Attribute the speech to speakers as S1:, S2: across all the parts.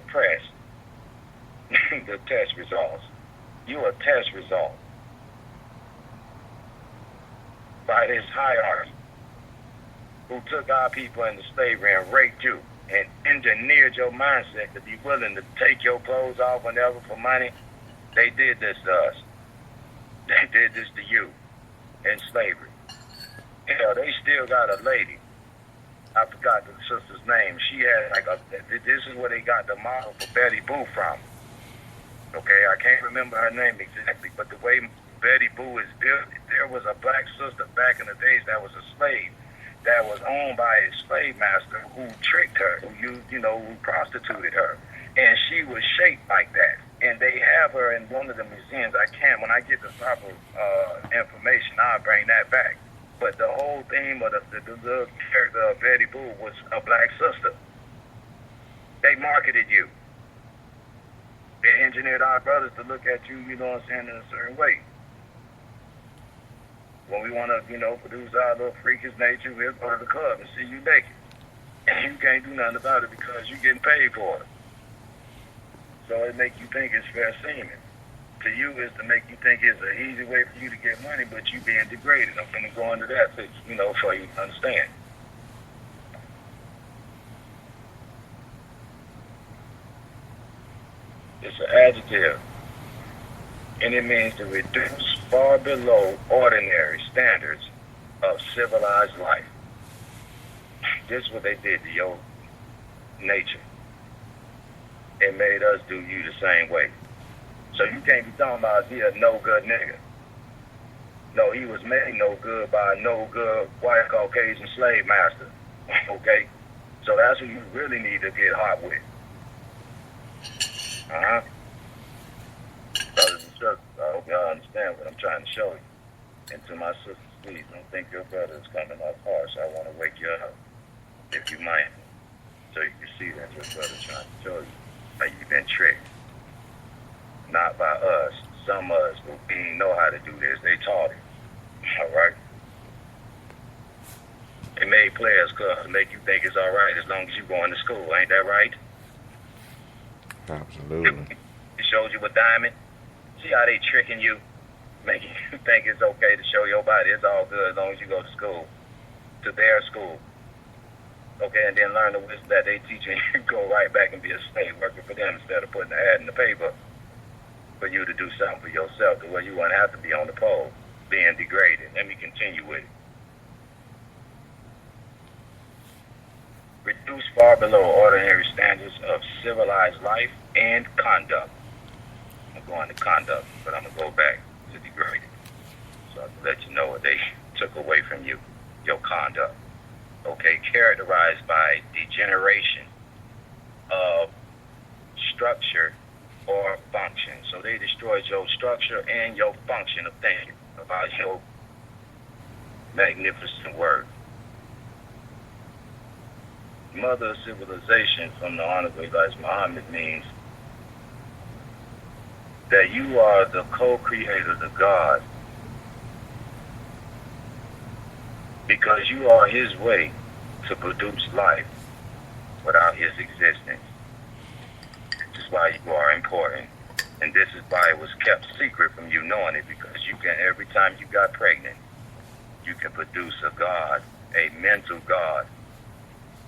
S1: suppress the test results. You a test result by this hierarchy who took our people into slavery and raped you and engineered your mindset to be willing to take your clothes off whenever for money. They did this to us. They did this to you in slavery. Hell, they still got a lady. I forgot the sister's name. She had this is where they got the model for Betty Boo from. Okay, I can't remember her name exactly, but the way Betty Boo is built, there was a black sister back in the days that was a slave that was owned by a slave master who tricked her, who prostituted her. And she was shaped like that. And they have her in one of the museums. When I get the proper information, I'll bring that back. But the whole theme of the character of Betty Boo was a black sister. They marketed you. They engineered our brothers to look at you, in a certain way. When we want to, produce our little freakish nature, we'll go to the club and see you naked. And you can't do nothing about it because you're getting paid for it. So it makes you think it's fair seeming. To you, it's to make you think it's an easy way for you to get money, but you being degraded. I'm going to go into that, for you to understand. It's an adjective, and it means to reduce far below ordinary standards of civilized life. This is what they did to your nature. It made us do you the same way. So you can't be talking about he a no good nigga. No, he was made no good by a no good white Caucasian slave master. Okay? So that's who you really need to get hot with. Brothers and sisters, I hope y'all understand what I'm trying to show you. And to my sisters, please don't think your brother is coming off harsh. I want to wake you up, if you might, so you can see that your brother's trying to show you how you've been tricked. Not by us. Some of us who didn't know how to do this, they taught it. All right? They made players clubs to make you think it's all right as long as you're going to school. Ain't that right?
S2: Absolutely.
S1: It shows you a diamond. See how they tricking you, making you think it's okay to show your body. It's all good as long as you go to school, to their school. Okay, and then learn the wisdom that they teach you, and you go right back and be a slave working for them instead of putting an ad in the paper for you to do something for yourself to where you won't have to be on the pole being degraded. Let me continue with it. Reduce far below ordinary standards of civilized life and conduct. I'm going to conduct, but I'm going to go back to degraded. So I can let you know what they took away from you, your conduct. Okay, characterized by degeneration of structure or function. So they destroyed your structure and your function of thinking about your magnificent work. Mother of civilization from the Honorable Elijah Muhammad means that you are the co-creator, the God, because you are his way to produce life without his existence. This is why you are important, and this is why it was kept secret from you knowing it, because you can, every time you got pregnant, you can produce a God, a mental God,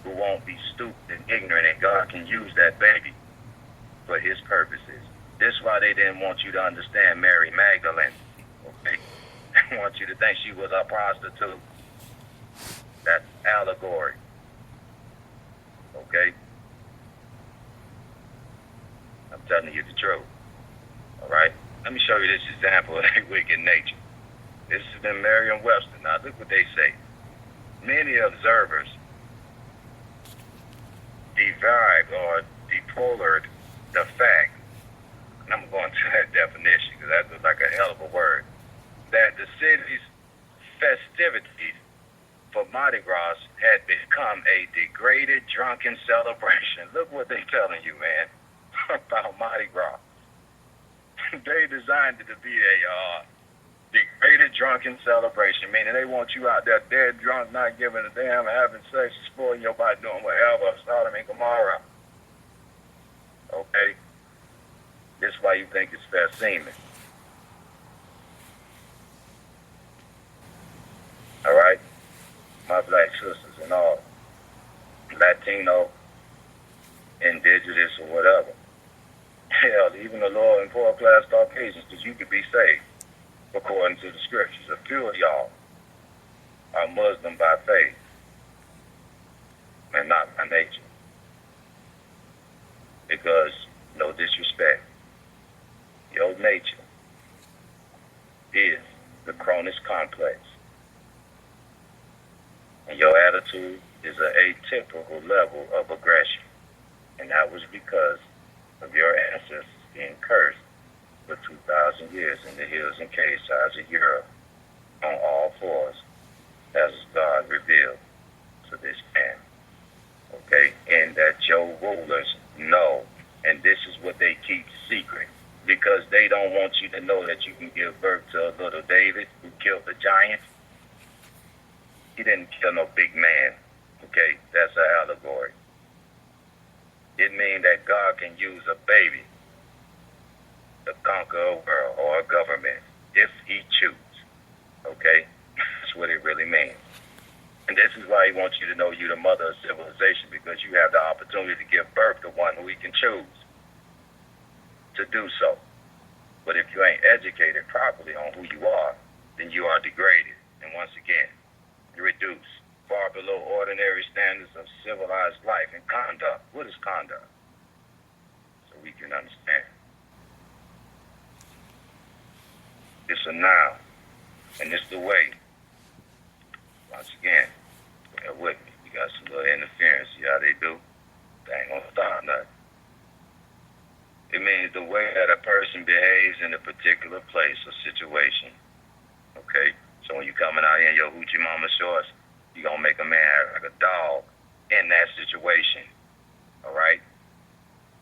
S1: who won't be stupid and ignorant, and God can use that baby for his purposes. This is why they didn't want you to understand Mary Magdalene. Okay? They want you to think she was a prostitute. That's allegory. Okay? I'm telling you the truth. Alright? Let me show you this example of their wicked nature. This is in Merriam-Webster. Now look what they say. Many observers derived or depolared the fact, and I'm going to that definition because that looks like a hell of a word, that the city's festivities for Mardi Gras had become a degraded, drunken celebration. Look what they're telling you, man, about Mardi Gras. They designed it to be a degraded, drunken celebration, meaning they want you out there dead drunk, not giving a damn, having sex, spoiling your body, doing whatever, Sodom and Gomorrah. why you think it's fair semen. All right? My black sisters and all, Latino, indigenous, or whatever. Hell, even the lower and poor class Caucasians, because you could be saved, according to the scriptures. A few of y'all are Muslim by faith and not by nature. Because, no disrespect, your nature is the Cronus complex. And your attitude is an atypical level of aggression. And that was because of your ancestors being cursed for 2,000 years in the hills and cave sides of Europe on all fours, as God revealed to this man. Okay? And that your rulers know, and this is what they keep secret, because they don't want you to know that you can give birth to a little David who killed the giant. He didn't kill no big man. Okay? That's an allegory. It means that God can use a baby to conquer a world or a government if he chooses. Okay? That's what it really means. And this is why he wants you to know you're the mother of civilization, because you have the opportunity to give birth to one who he can choose to do so. But if you ain't educated properly on who you are, then you are degraded. And once again, reduced far below ordinary standards of civilized life and conduct. What is conduct? So we can understand. It's a noun, and it's the way. Once again, bear with me. You got some little interference. See how they do? They ain't gonna stop nothing. It means the way that a person behaves in a particular place or situation. Okay? So when you coming out here in your hoochie mama shorts, you gonna make a man act like a dog in that situation. All right?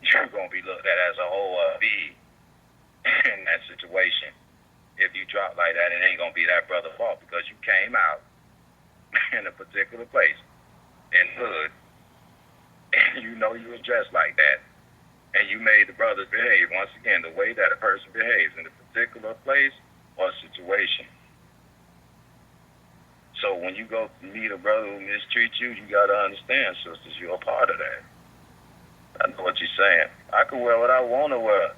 S1: You're gonna be looked at as a whole B in that situation. If you drop like that, it ain't gonna be that brother's fault, because you came out in a particular place in hood, and you know you was dressed like that, and you made the brothers behave. Once again, the way that a person behaves in a particular place or situation. So when you go meet a brother who mistreats you, you got to understand, sisters, you're a part of that. I know what you're saying. I can wear what I want to wear.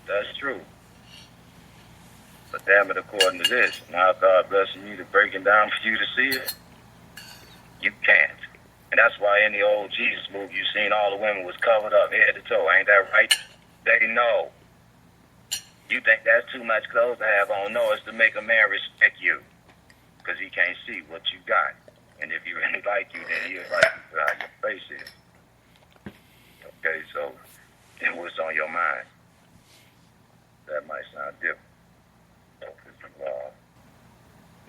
S1: That's true. But damn it, according to this, now God blessing you to break it down for you to see it, you can't. And that's why in the old Jesus movie, you seen all the women was covered up head to toe. Ain't that right? They know. You think that's too much clothes to have on? No, it's to make a man respect you, because he can't see what you got. And if he really like you, then he'll like you for how your face is. Okay, so and what's on your mind? That might sound different.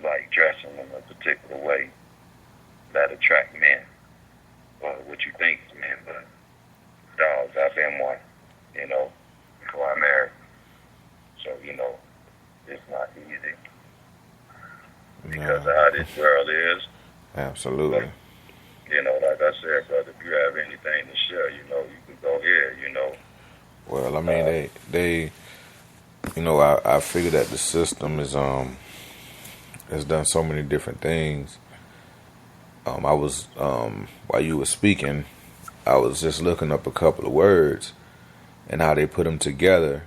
S1: Like dressing in a particular way that attract men, or what you think is men, but dogs, I've been one, before I married. So, it's not easy because of how this world is.
S2: Absolutely.
S1: But, like I said, brother, if you have anything to share, you can go here,
S2: Well, I mean, they I figure that the system is has done so many different things. I was while you were speaking, I was just looking up a couple of words and how they put them together,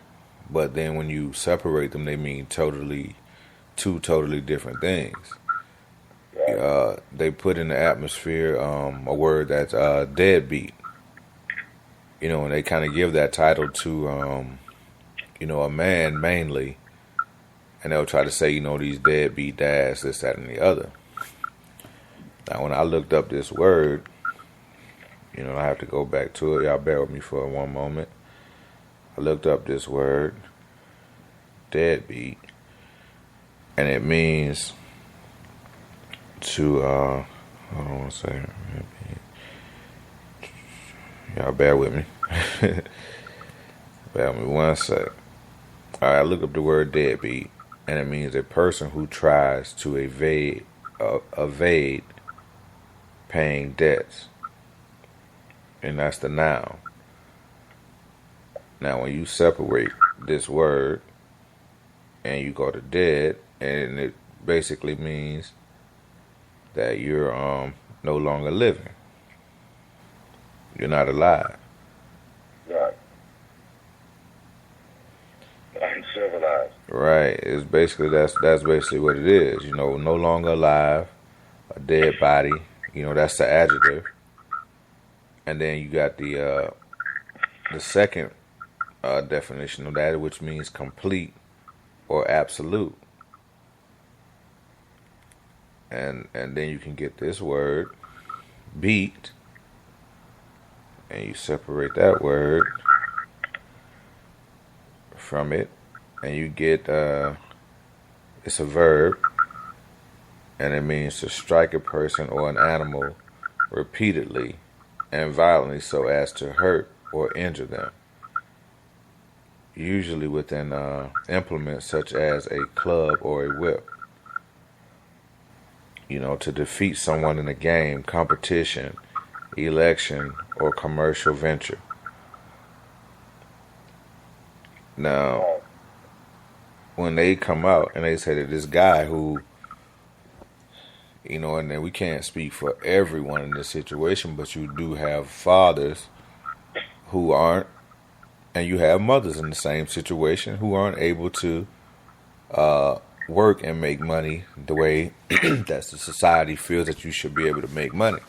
S2: but then when you separate them, they mean two totally different things. They put in the atmosphere a word that's deadbeat, and they kind of give that title to a man mainly, and they'll try to say, these deadbeat dads, this, that, and the other. Now, when I looked up this word, I have to go back to it. Y'all bear with me for one moment. I looked up this word, deadbeat, and it means to, hold on one second. Y'all bear with me. Bear with me one sec. All right, I looked up the word deadbeat, and it means a person who tries to evade paying debts, and that's the noun. Now, when you separate this word and you go to dead, and it basically means that you're no longer living. You're not alive.
S1: Right. Uncivilized.
S2: Right. It's basically that's basically what it is. You know, no longer alive, a dead body. You know, that's the adjective. And then you got the second definition of that, which means complete or absolute. And then you can get this word, beat, and you separate that word from it, and you get it's a verb, and it means to strike a person or an animal repeatedly and violently so as to hurt or injure them, usually with an implement such as a club or a whip. You know, to defeat someone in a game, competition, election, or commercial venture. Now, when they come out and they say that this guy who, you know, and then we can't speak for everyone in this situation, but you do have fathers who aren't, and you have mothers in the same situation who aren't able to work and make money the way that the society feels that you should be able to make money.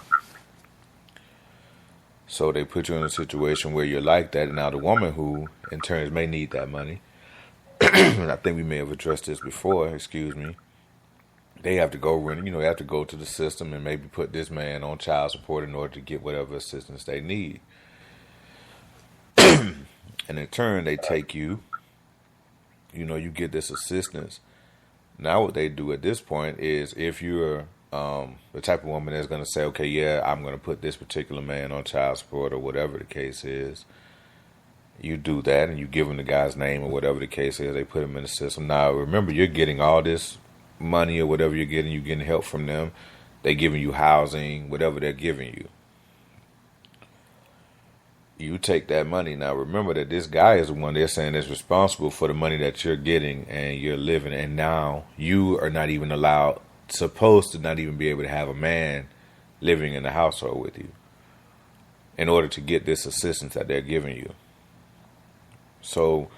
S2: So they put you in a situation where you're like that. And now the woman who, in turn, may need that money, and I think we may have addressed this before, excuse me, they have to go they have to go to the system and maybe put this man on child support in order to get whatever assistance they need. And in turn, they take you, you get this assistance. Now what they do at this point is, if you're the type of woman that's going to say, okay, yeah, I'm going to put this particular man on child support or whatever the case is, you do that and you give him the guy's name or whatever the case is, they put him in the system. Now, remember, you're getting all this money or whatever you're getting help from them. They're giving you housing, whatever they're giving you. You take that money. Now, remember that this guy is the one they're saying is responsible for the money that you're getting and you're living. And now you are not even supposed to not even be able to have a man living in the household with you in order to get this assistance that they're giving you. So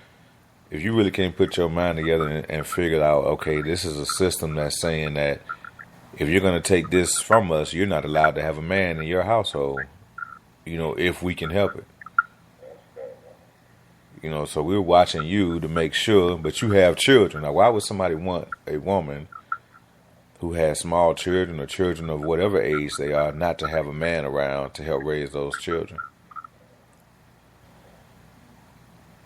S2: if you really can't put your mind together and figure out, okay, this is a system that's saying that if you're going to take this from us, you're not allowed to have a man in your household, if we can help it. So we're watching you to make sure, but you have children. Now, why would somebody want a woman who has small children or children of whatever age they are not to have a man around to help raise those children?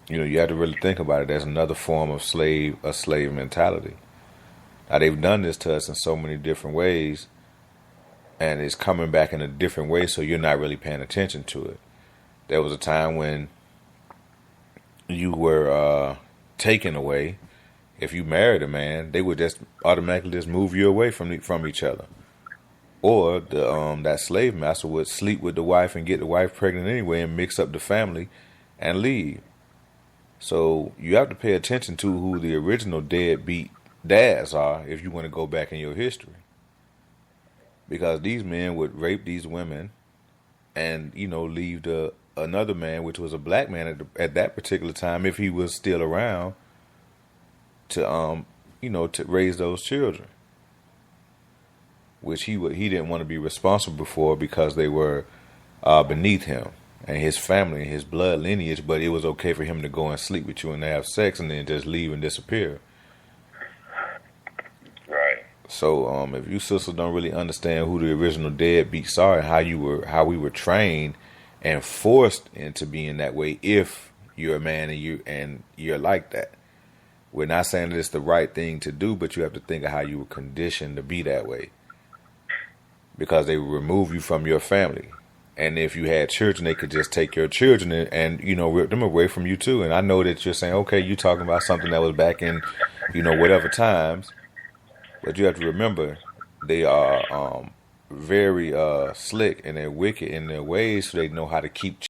S2: You have to really think about it. There's another form of slave mentality. Now, they've done this to us in so many different ways, and it's coming back in a different way, so you're not really paying attention to it. There was a time when you were taken away. If you married a man, they would just automatically just move you away from each other. Or that slave master would sleep with the wife and get the wife pregnant anyway and mix up the family and leave. So you have to pay attention to who the original deadbeat dads are if you want to go back in your history. Because these men would rape these women and, leave another man, which was a black man at that particular time, if he was still around, to to raise those children, which he didn't want to be responsible for because they were beneath him and his family and his blood lineage. But it was okay for him to go and sleep with you and have sex and then just leave and disappear.
S1: Right.
S2: So if you sisters don't really understand who the original deadbeats are and how we were trained and forced into being that way, if you're a man and you're like that. We're not saying that it's the right thing to do, but you have to think of how you were conditioned to be that way. Because they would remove you from your family. And if you had children, they could just take your children and rip them away from you too. And I know that you're saying, okay, you're talking about something that was back in, whatever times. But you have to remember, they are very slick and they're wicked in their ways, so they know how to keep